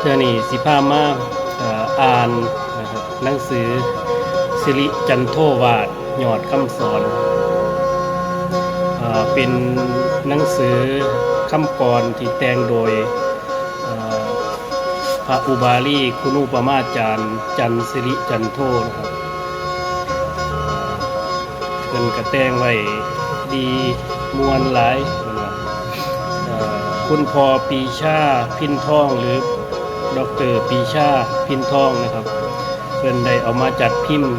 เทื่อนี้สิพามาอ่านนะครับหนังสือสิริจันโทวาทยอดคำสอนเป็นหนังสือคำกรที่แต่งโดยพระอุบาลีคุณูปมาจารย์จันสิริจันโทนะครับเพิ่นกระแต่งไว้ดีมวลหลายคุณพ่อปีชาพินทองหรือดร.ปีชาพินทองนะครับเพิ่นได้เอามาจัดพิมพ์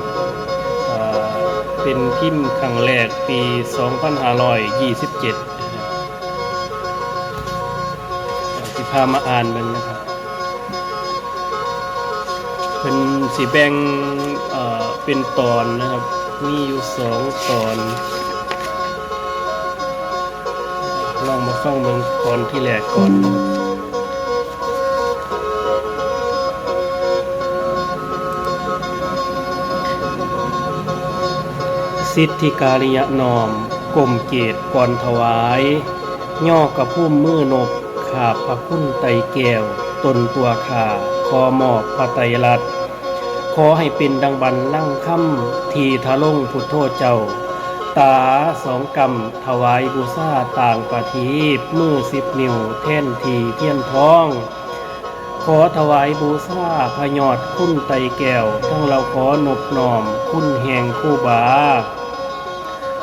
เป็นพิมพ์ครั้งแรกปี 2527สิพามาอ่านมันนะครับเพิ่นสิแบ่งเป็นตอนนะครับมีอยู่2 ตอนลองมาฟังเบิ่งตอนที่แรกก่อนสิทธิการิยนอมกลมเกตก่อนถวายย่อกระพุ่มมือนบขาบพระคุณไตแก้วตนตัวขาขอมอบพระไตรลักษณ์ขอให้เป็นดังบันลั่งค่ำทีทะลงพุทโธเจ้าตา2 กำถวายบูชาต่างประทีปมือ10 นิ้วแท่นทีเทียนทองขอถวายบูชาพระยอดคุณไตแก้วทั้งเราขอนบน้อมคุณแห่งคู่บา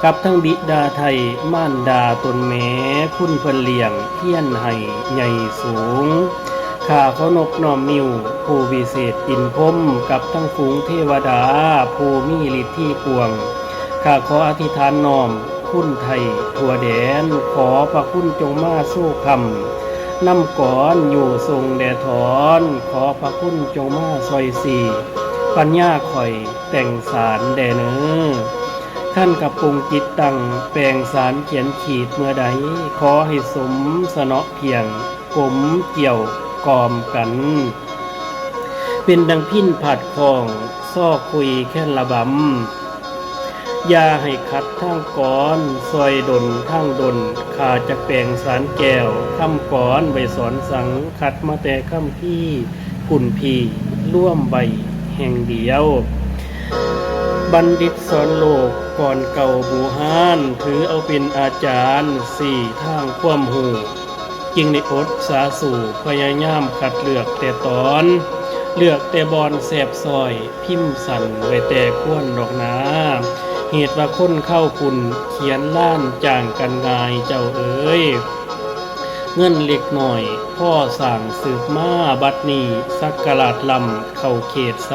กับทั้งบิดาไทยม่านดาตนแม้คุณเพิ่นเลี้ยงเพี้ยนให้ใหญ่สูงข้าเขานบน้อมนิ้วผู้วิเศษอินพรหมกับทั้งฝูงเทวดาผู้มีฤทธิ์ที่กวงข้าขออธิษฐานน้อมคุณไทยทั่วแดนขอพระคุณจงมาสู้คำนำก่อนอยู่ทรงแด่ถอนขอพระคุณจงมาซอยสี่ปัญญาข่อยแต่งสารแด่เนื้อท่านกับปรุงจิตตั้งแปลงสารเขียนขีดเมื่อใดขอให้สมสนอเพียงกลมเกี่ยวกอมกันเป็นดังพินผัดคองซ้อคุยแค่ระบำอย่าให้คัดทางก้อนซอยดนทางดนขาจะแปลงสารแก้วคำก้อนใบสอนสังคัดมาแต่คำพี่กุ่นพีร่วมใบแห่งเดียวบัณฑิตสอนโลกก่อนเก่าบูฮานถือเอาเป็นอาจารย์4 ทางความหูจึงในอดสาสู่พยายามคัดเลือกแต่ตอนเลือกแต่บอนแสบซอยพิมพ์สั่นไว้แต่ก้วนดอกนาเหตุว่าคนเข้าคุณเขียนล้านจ่างกันงายเจ้าเอ๋ยเงินเล็กหน่อยพ่อสั่งสืบมาบัดนี้สักกะลาดลำเข้าเขต3,000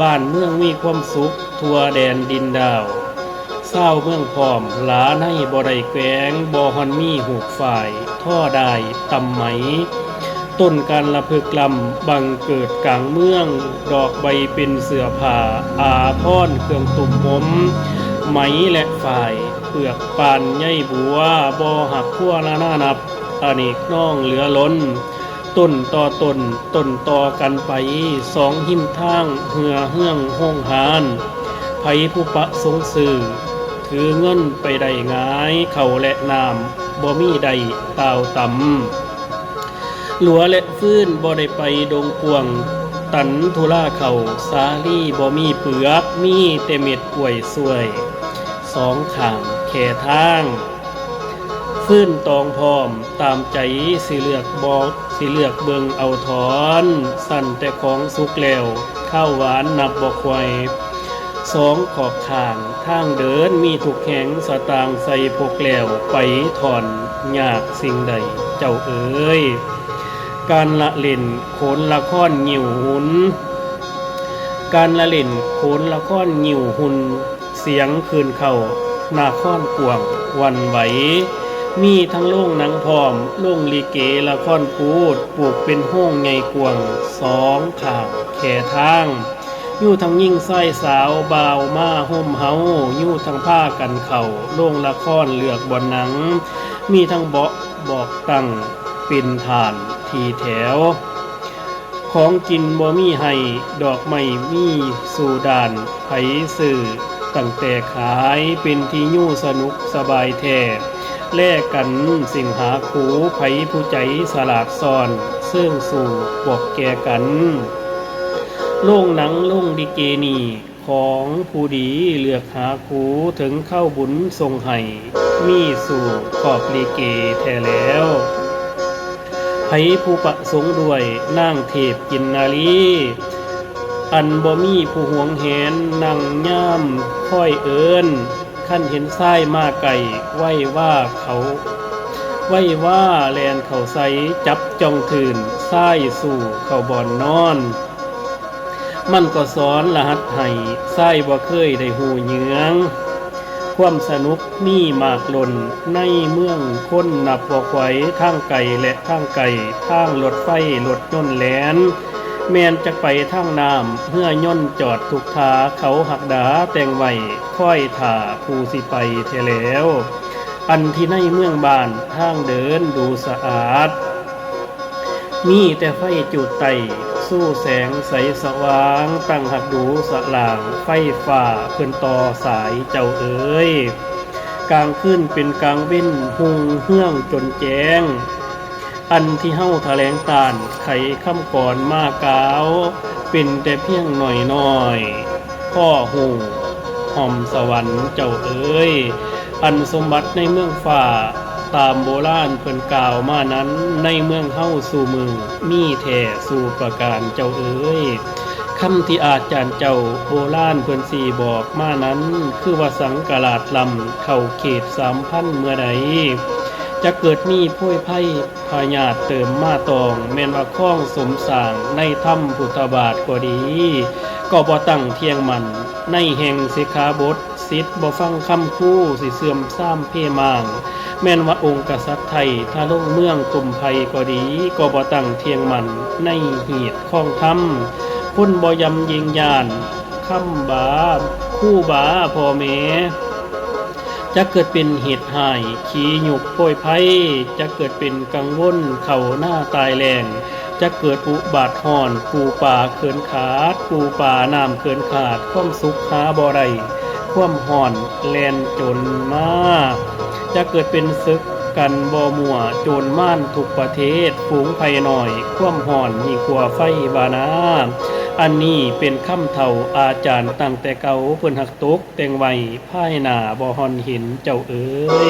บ้านเมืองมีความสุขทั่วแดนดินดาวเศร้าเมืองพร้อมหลาในบ่ได้แกว้งบ่ฮอนมีหูกฝ่ายท่อได้ตำไหมต้นการละพึกลำบังเกิดกลางเมืองดอกใบเป็นเสื้อผ้าอาพรเครื่องตุ่มผมไหมและฝ่ายเปลือกปานใยบัวบ่หักขั้วละหน้านับอเนกน้องเหลือล้นต้นต่อต้นต่อกันไป2 หิมทางเหือเฮืองห้องหานไผผู้ประสงค์สื่อถือเงินไปได้ง่ายเข่าและน้ำบ่มีใดตาวต่ำหลัวและฟื้นบ่ได้ไปดงกวงตันทุล่าเข่าสาลีบ่มีเปลือกมีแต่เม็ดป่วยสวย2 ข้างแค่ทางฟื้นตองพร้อมตามใจสิเลือกบอกสิเลือกเบิงเอาถอนสั่นแต่ของสุกแล้วข้าวหวานนับบ่ควาย2 ขอบข้างทางเดินมีทุกแห่งสตางใส่พกแล้วไปถอนยากสิ่งใดเจ้าเอ๋ยการละเล่นโขนละครงิ้วหุนการละเล่นโขนละครงิ้วหุนเสียงคืนเข้านาครกวางวันไหวมีทั้งโล่งหนังพร้อมโล่งลิเกละครพูดปลูกเป็นห้องไงกวาง2 ข้างแค่ทางอยู่ทั้งยิ่งไส้สาวบ่าวมาห่มเฮาอยู่ทั้งผ้ากันเข่าโล่งละครเลือกบนหนังมีทั้งเบาะบอกตั้งเป็นฐานทีแถวของกินบ่มีให้ดอกไม้มีสู่ด่านไผสื่อตั้งแต่ขายเป็นที่ยู่สนุกสบายแท้ แลกกันสิ่งหาคูไผผู้ใจสลาดซ่อนซึ่งสู่บอกแก่กันโล่งหนังโล่งดิเกนีของผู้ดีเลือกหาคูถึงเข้าบุญทรงไห้มีสู่ขอบลิเกแท้แล้วไผผู้ประสงค์ด้วยนางเทพกินนาลีอันบ่มีผู้หวงแหนนั่งย่ามค่อยเอิ้นขั้นเห็นซ้ายมาไก่ไว้ว่าแลนเขาใสจับจ้องถืนซ้ายสู่เขาบ่อนนอนมันก็สอนรหัสให้ซ้ายบ่เคยได้หูเหยือง ความสนุกมีมากล้นในเมืองคนนับบ่ไหวทางไก่และทางไก่ทางรถไฟรถยนต์แล่นแม่นจะไปทางน้ำเมื่อย่นต์จอดทุกทาเขาหักดาแต่งไว้ค่อยถ่าผู้สิไปแท้แล้วอันที่ในเมืองบ้านทางเดินดูสะอาดมีแต่ไฟจุดไตสู้แสงใสสว่างตั้งหักดูสล่างไฟฟ้าเพิ่นต่อสายเจ้าเอ๋ยกลางคืนเป็นกลางเว้นหุงเฮืองจนแจ้งอันที่เฮาแถลงตานไขคำก่อนมากล่าวเป็นแต่เพียงหน่อยพ่อหูหอมสวรรค์เจ้าเอ๋ยอันสมบัติในเมืองฟ้าตามโบราณเพิ่นกล่าวมานั้นในเมืองเฮาสู่มือมีแท้สู่ประการเจ้าเอ๋ยคำที่อาจารย์เจ้าโบราณเพิ่นสีบอกมานั้นคือว่าสังกลาดลำเข้าเขต3,000เมื่อใดจะเกิดมีพ้วยไพ่พญาติเติมมาตองแม่นว่าข้องสมสร้างในถ้ำพุทธบาทก็ดีก็บ่ตั้งเที่ยงมันในแห่งสิกขาบทสิทธิ์บ่ฟังคำคู่สิเสื่อมซ้ำเพมางแม่นว่าองค์กษัตริย์ไทยถ้าลงเมืองตุ่มไผก็ดีก็บ่ตั้งเที่ยงมันในหีดข้องถ้ำพุ่นบ่ยำยิงยานคำบาคู่บาพ่อแม่จะเกิดเป็นเหตุหายขี้หยุกโป่ยไผ่จะเกิดเป็นกังวลเข่าหน้าตายแรงจะเกิดอุบาทห่อนปูป่าเขินขาดปูป่าน้ำเขินขาดความสุขหาบ่ได้ความห่อนแลนจนมาจะเกิดเป็นศึกกันบ่มัวโจรม่านทุกประเทศฝูงภัยหน่อยความห่อนยิ่งกว่าไฟบานาอันนี้เป็นคำเท่าอาจารย์ตั้งแต่เก่าเพิ่นหักตกแต่งไว้ภายหน้าบ่ฮอนเห็นเจ้าเอ๋ย